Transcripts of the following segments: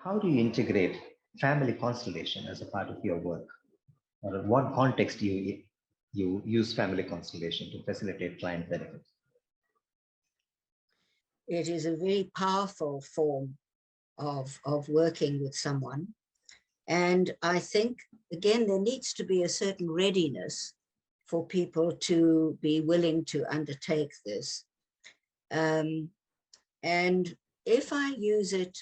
how do you integrate family constellation as a part of your work? Or in what context do you use family constellation to facilitate client benefits? It is a very powerful form of working with someone. And I think, again, there needs to be a certain readiness for people to be willing to undertake this. And if I use it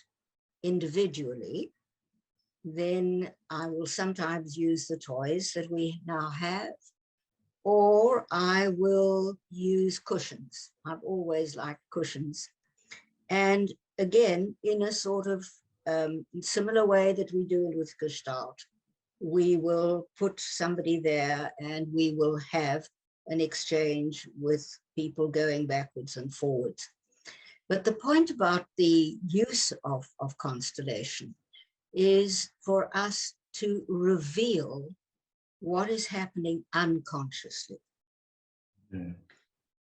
individually, then I will sometimes use the toys that we now have, or I will use cushions. I've always liked cushions. And again, in a sort of similar way that we do it with Gestalt, we will put somebody there and we will have an exchange with people going backwards and forwards. But the point about the use of constellation is for us to reveal what is happening unconsciously. Mm.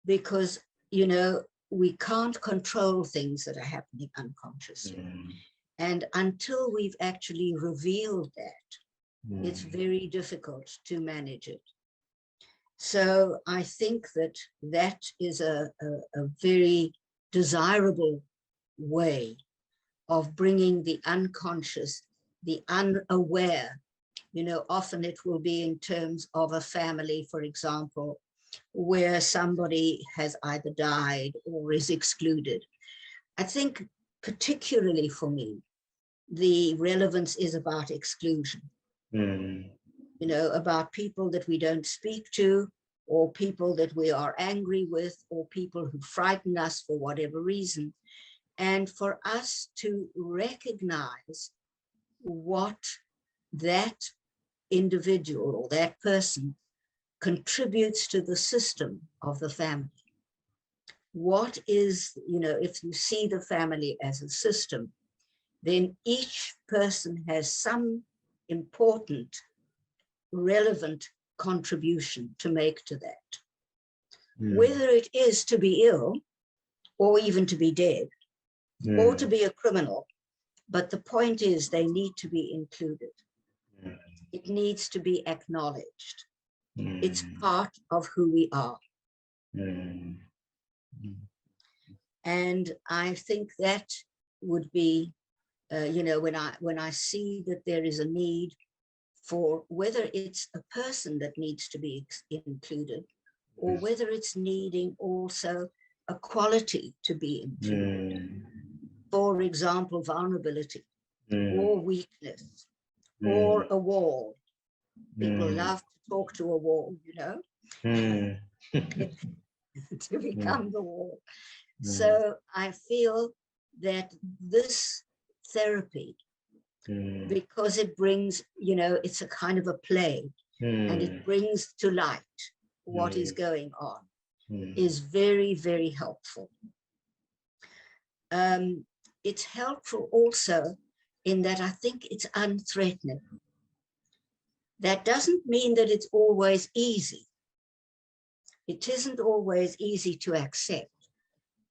Because, you know, we can't control things that are happening unconsciously. Mm. And until we've actually revealed that, it's very difficult to manage it. So I think that that is a very desirable way of bringing the unconscious, the unaware. You know, often it will be in terms of a family, for example, where somebody has either died or is excluded. I think particularly for me, the relevance is about exclusion. Mm. You know, about people that we don't speak to, or people that we are angry with, or people who frighten us for whatever reason. And for us to recognize what that individual or that person contributes to the system of the family. What is, you know, if you see the family as a system, then each person has some important, relevant contribution to make to that. Whether it is to be ill, or even to be dead, or to be a criminal, but the point is they need to be included. It needs to be acknowledged. It's part of who we are. And I think that would be, you know, when I see that there is a need for whether it's a person that needs to be included, or whether it's needing also a quality to be included. For example, vulnerability, or weakness, or a wall. People love to talk to a wall, you know, to become the wall. So I feel that this therapy, because it brings, you know, it's a kind of a play, and it brings to light what is going on, is very, very helpful. It's helpful also in that I think it's unthreatening. That doesn't mean that it's always easy. It isn't always easy to accept,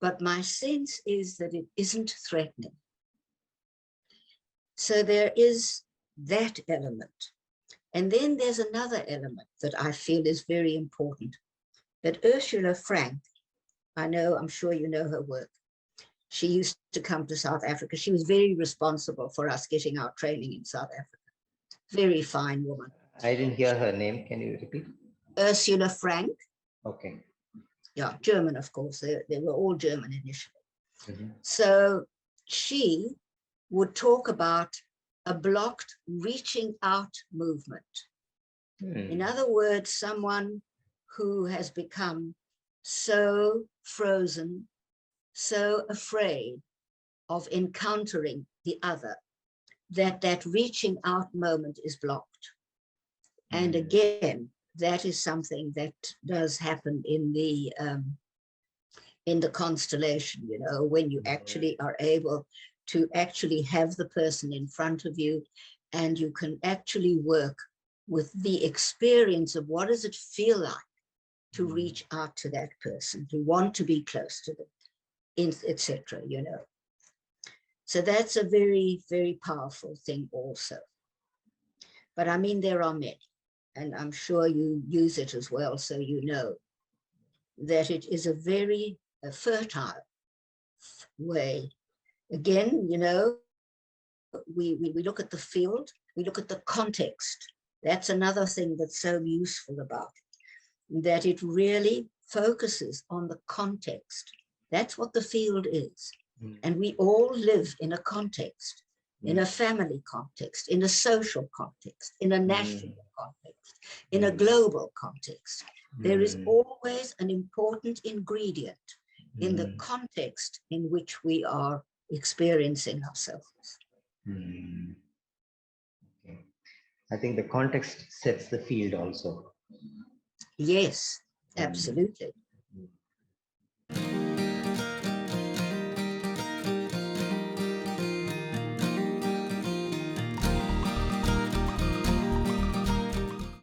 but my sense is that it isn't threatening. So there is that element. And then there's another element that I feel is very important, that Ursula Frank, I'm sure you know her work. She used to come to South Africa. She was very responsible for us getting our training in South Africa. Very fine woman. I didn't hear her name. Can you repeat? Ursula Frank. Okay. Yeah, German, of course. They were all German initially. So she would talk about a blocked reaching out movement. In other words, someone who has become so frozen, so afraid of encountering the other, that reaching out moment is blocked. And again, that is something that does happen in the constellation, you know, when you actually are able to actually have the person in front of you, and you can actually work with the experience of what does it feel like to reach out to that person, to want to be close to them, etc., you know. So that's a very, very powerful thing also. But I mean, there are many, and I'm sure you use it as well, so you know that it is a very fertile way. Again, you know, we look at the field, we look at the context. That's another thing that's so useful about it, that it really focuses on the context. That's what the field is. And we all live in a context, in a family context, in a social context, in a national context, in a global context. There is always an important ingredient in the context in which we are experiencing ourselves. Okay. I think the context sets the field also. Yes, absolutely.